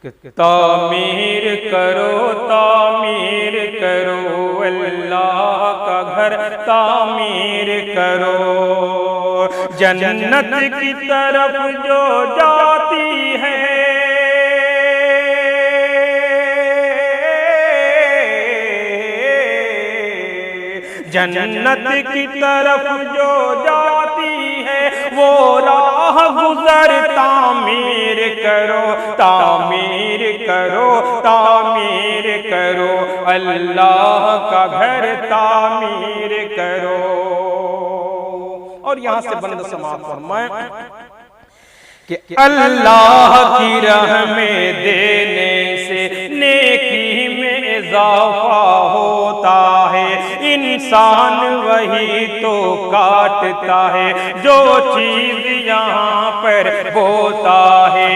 تعمیر کرو اللہ کا گھر تعمیر کرو، جنت کی طرف جو جاتی ہے، جنت کی طرف جو جاتی ہے وہ راہ گزر تعمیر کرو، تعمیر کرو، تعمیر کرو، اللہ کا گھر تعمیر کرو۔ اور یہاں سے بلند سماعت فرمائیں کہ اللہ کی راہ میں دینے سے نیکی میں اضافہ ہوتا ہے، انسان وہی تو کاٹتا ہے جو چیز یہاں پر بوتا ہے۔